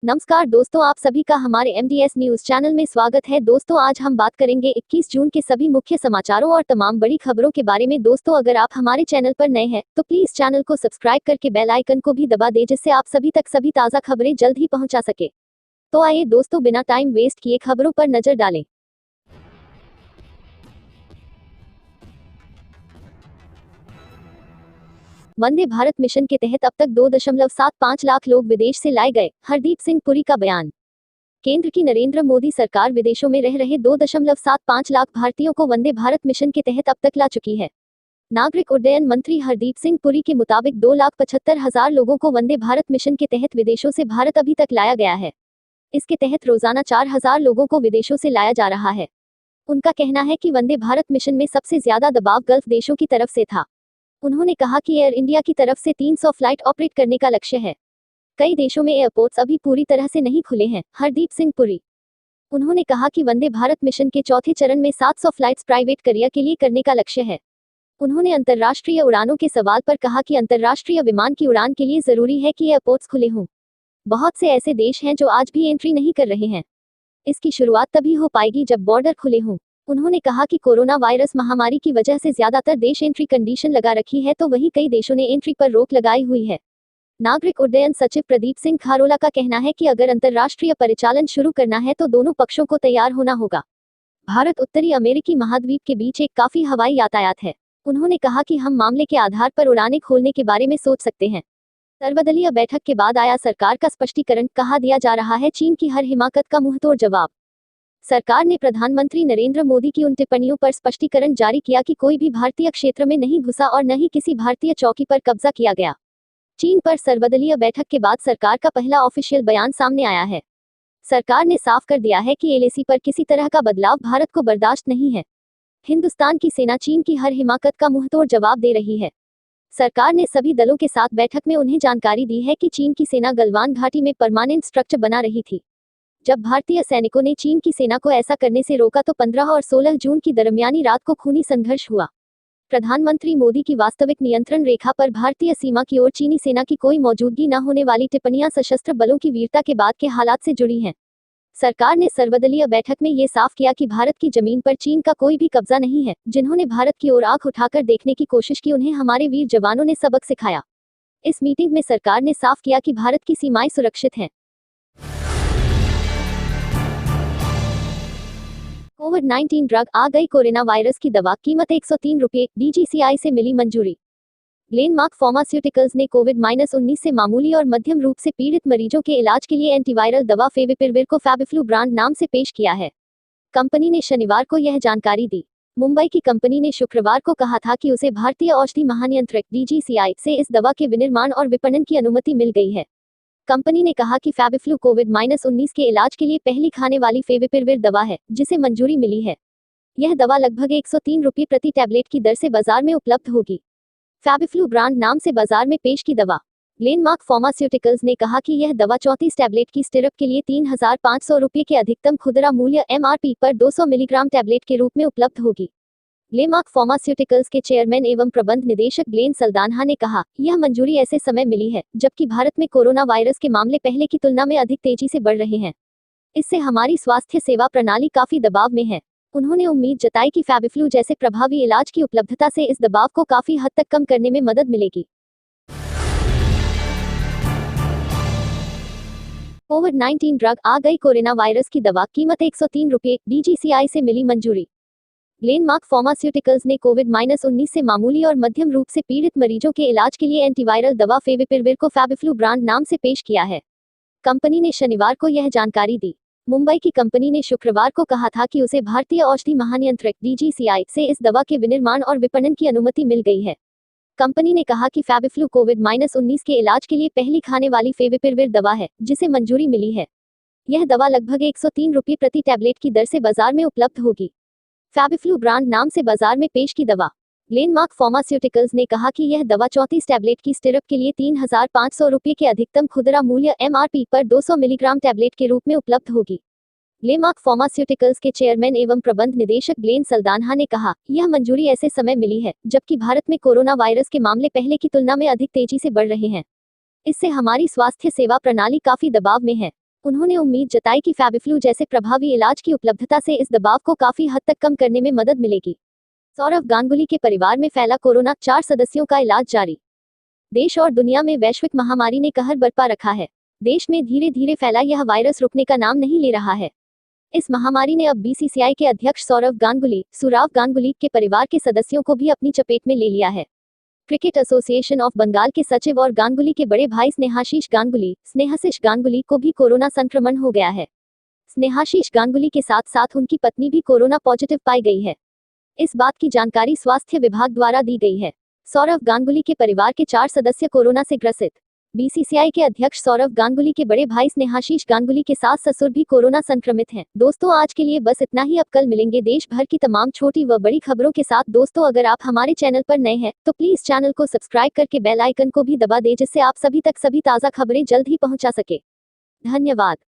नमस्कार दोस्तों, आप सभी का हमारे MDS न्यूज चैनल में स्वागत है। दोस्तों, आज हम बात करेंगे 21 जून के सभी मुख्य समाचारों और तमाम बड़ी खबरों के बारे में। दोस्तों, अगर आप हमारे चैनल पर नए हैं तो प्लीज चैनल को सब्सक्राइब करके बेल आइकन को भी दबा दें, जिससे आप सभी तक सभी ताज़ा खबरें जल्द ही पहुंचा सके। तो आइए दोस्तों, बिना टाइम वेस्ट किए खबरों पर नजर डालें। वंदे भारत मिशन के तहत अब तक 2.75 लाख लोग विदेश से लाए गए, हरदीप सिंह पुरी का बयान। केंद्र की नरेंद्र मोदी सरकार विदेशों में रह रहे 2.75 लाख भारतीयों को वंदे भारत मिशन के तहत अब तक ला चुकी है। नागरिक उड्डयन मंत्री हरदीप सिंह पुरी के मुताबिक 2,75,000 लोगों को वंदे भारत मिशन के तहत विदेशों से भारत अभी तक लाया गया है। इसके तहत रोजाना 4,000 लोगों को विदेशों से लाया जा रहा है। उनका कहना है कि वंदे भारत मिशन में सबसे ज्यादा दबाव गल्फ देशों की तरफ से था। उन्होंने कहा कि एयर इंडिया की तरफ से 300 फ्लाइट ऑपरेट करने का लक्ष्य है। कई देशों में एयरपोर्ट्स अभी पूरी तरह से नहीं खुले हैं, हरदीप सिंह पुरी। उन्होंने कहा कि वंदे भारत मिशन के चौथे चरण में 700 फ्लाइट्स प्राइवेट करियर के लिए करने का लक्ष्य है। उन्होंने अंतर्राष्ट्रीय उड़ानों के सवाल पर कहा कि अंतर्राष्ट्रीय विमान की उड़ान के लिए जरूरी है कि एयरपोर्ट्स खुले हों। बहुत से ऐसे देश हैं जो आज भी एंट्री नहीं कर रहे हैं। इसकी शुरुआत तभी हो पाएगी जब बॉर्डर खुले हों। उन्होंने कहा कि कोरोना वायरस महामारी की वजह से ज्यादातर देश एंट्री कंडीशन लगा रखी है, तो वहीं कई देशों ने एंट्री पर रोक लगाई हुई है। नागरिक उड्डयन सचिव प्रदीप सिंह खारोला का कहना है कि अगर अंतर्राष्ट्रीय परिचालन शुरू करना है तो दोनों पक्षों को तैयार होना होगा। भारत उत्तरी अमेरिकी महाद्वीप के बीच एक काफी हवाई यातायात है। उन्होंने कहा कि हम मामले के आधार पर उड़ानें खोलने के बारे में सोच सकते हैं। सर्वदलीय बैठक के बाद आया सरकार का स्पष्टीकरण, कहा दिया जा रहा है चीन की हर हिमाकत का मुंहतोड़ जवाब। सरकार ने प्रधानमंत्री नरेंद्र मोदी की उन टिप्पणियों पर स्पष्टीकरण जारी किया कि कोई भी भारतीय क्षेत्र में नहीं घुसा और न ही किसी भारतीय चौकी पर कब्जा किया गया। चीन पर सर्वदलीय बैठक के बाद सरकार का पहला ऑफिशियल बयान सामने आया है। सरकार ने साफ कर दिया है कि LAC पर किसी तरह का बदलाव भारत को बर्दाश्त नहीं है। हिंदुस्तान की सेना चीन की हर हिमाकत का मुंहतोड़ जवाब दे रही है। सरकार ने सभी दलों के साथ बैठक में उन्हें जानकारी दी है कि चीन की सेना गलवान घाटी में परमानेंट स्ट्रक्चर बना रही थी। जब भारतीय सैनिकों ने चीन की सेना को ऐसा करने से रोका तो 15 और 16 जून की दरमियानी रात को खूनी संघर्ष हुआ। प्रधानमंत्री मोदी की वास्तविक नियंत्रण रेखा पर भारतीय सीमा की ओर चीनी सेना की कोई मौजूदगी न होने वाली टिप्पणियां सशस्त्र बलों की वीरता के बाद के हालात से जुड़ी हैं। सरकार ने सर्वदलीय बैठक में ये साफ किया कि भारत की जमीन पर चीन का कोई भी कब्जा नहीं है। जिन्होंने भारत की ओर आंख उठाकर देखने की कोशिश की, उन्हें हमारे वीर जवानों ने सबक सिखाया। इस मीटिंग में सरकार ने साफ किया कि भारत की सीमाएं सुरक्षित हैं। कोविड-19 ड्रग आ गई कोरोना वायरस की दवा, कीमत 103 रुपये, DGCI से मिली मंजूरी। ग्लेनमार्क फार्मास्यूटिकल्स ने कोविड-19 से मामूली और मध्यम रूप से पीड़ित मरीजों के इलाज के लिए एंटीवायरल दवा फेविपिरविर को फैबिफ्लू ब्रांड नाम से पेश किया है। कंपनी ने शनिवार को यह जानकारी दी। मुंबई की कंपनी ने शुक्रवार को कहा था कि उसे भारतीय औषधि महानियंत्रक DGCI से इस दवा के विनिर्माण और विपणन की अनुमति मिल गई है। कंपनी ने कहा कि फैबिफ्लू कोविड-19 के इलाज के लिए पहली खाने वाली फेविपिरविर दवा है जिसे मंजूरी मिली है। यह दवा लगभग 103 रुपये प्रति टैबलेट की दर से बाजार में उपलब्ध होगी। फैबिफ्लू ब्रांड नाम से बाजार में पेश की दवा। ग्लेनमार्क फार्मास्यूटिकल्स ने कहा कि यह दवा 34 टैबलेट की स्टिरप के लिए 3,500 रुपये के अधिकतम खुदरा मूल्य MRP पर 200 मिलीग्राम टैबलेट के रूप में उपलब्ध होगी। ग्लेनमार्क फार्मास्यूटिकल्स के चेयरमैन एवं प्रबंध निदेशक ग्लेन सल्दान्हा ने कहा, यह मंजूरी ऐसे समय मिली है जबकि भारत में कोरोना वायरस के मामले पहले की तुलना में अधिक तेजी से बढ़ रहे हैं। इससे हमारी स्वास्थ्य सेवा प्रणाली काफी दबाव में है। उन्होंने उम्मीद जताई कि फैबिफ्लू जैसे प्रभावी इलाज की उपलब्धता से इस दबाव को काफी हद तक कम करने में मदद मिलेगी। कोविड-19 ड्रग आ गई कोरोना वायरस की दवा, कीमत 103 रुपये, DGCI से मिली मंजूरी। ग्लेनमार्क फार्मास्यूटिकल्स ने कोविड-19 से मामूली और मध्यम रूप से पीड़ित मरीजों के इलाज के लिए एंटीवायरल दवा फेविपिरविर को फैबिफ्लू ब्रांड नाम से पेश किया है। कंपनी ने शनिवार को यह जानकारी दी। मुंबई की कंपनी ने शुक्रवार को कहा था कि उसे भारतीय औषधि महानियंत्रक DGCI से इस दवा के विनिर्माण और विपणन की अनुमति मिल गई है। कंपनी ने कहा कि फैबिफ्लू कोविड-19 के इलाज के लिए पहली खाने वाली फेविपिरविर दवा है जिसे मंजूरी मिली है। यह दवा लगभग 103 रुपये प्रति टैबलेट की दर से बाजार में उपलब्ध होगी। फैबिफ्लू ब्रांड नाम से बाजार में पेश की दवा। ग्लेनमार्क फार्मास्यूटिकल्स ने कहा कि यह दवा 34 टैबलेट की स्टिरप के लिए 3,500 रुपये के अधिकतम खुदरा मूल्य MRP पर 200 मिलीग्राम टैबलेट के रूप में उपलब्ध होगी। ग्लेनमार्क फार्मास्यूटिकल्स के चेयरमैन एवं प्रबंध निदेशक ग्लेन सल्दान्हा ने कहा, यह मंजूरी ऐसे समय मिली है जबकि भारत में कोरोना वायरस के मामले पहले की तुलना में अधिक तेजी से बढ़ रहे हैं। इससे हमारी स्वास्थ्य सेवा प्रणाली काफी दबाव में है। उन्होंने उम्मीद जताई कि फैबीफ्लू जैसे प्रभावी इलाज की उपलब्धता से इस दबाव को काफी हद तक कम करने में मदद मिलेगी। सौरव गांगुली के परिवार में फैला कोरोना, 4 सदस्यों का इलाज जारी। देश और दुनिया में वैश्विक महामारी ने कहर बरपा रखा है। देश में धीरे धीरे फैला यह वायरस रुकने का नाम नहीं ले रहा है। इस महामारी ने अब बीसीसीआई के अध्यक्ष सौरव गांगुली, सुराव गांगुली के परिवार के सदस्यों को भी अपनी चपेट में ले लिया है। क्रिकेट एसोसिएशन ऑफ बंगाल के सचिव और गांगुली के बड़े भाई स्नेहाशीष गांगुली को भी कोरोना संक्रमण हो गया है। स्नेहाशीष गांगुली के साथ साथ उनकी पत्नी भी कोरोना पॉजिटिव पाई गई है। इस बात की जानकारी स्वास्थ्य विभाग द्वारा दी गई है। सौरव गांगुली के परिवार के 4 सदस्य कोरोना से ग्रसित। बीसीसीआई के अध्यक्ष सौरव गांगुली के बड़े भाई स्नेहाशीष गांगुली के सास ससुर भी कोरोना संक्रमित हैं। दोस्तों, आज के लिए बस इतना ही। अब कल मिलेंगे देश भर की तमाम छोटी व बड़ी खबरों के साथ। दोस्तों, अगर आप हमारे चैनल पर नए हैं तो प्लीज चैनल को सब्सक्राइब करके बेल आइकन को भी दबा दें, जिससे आप सभी तक सभी ताज़ा खबरें जल्द ही पहुंचा सके। धन्यवाद।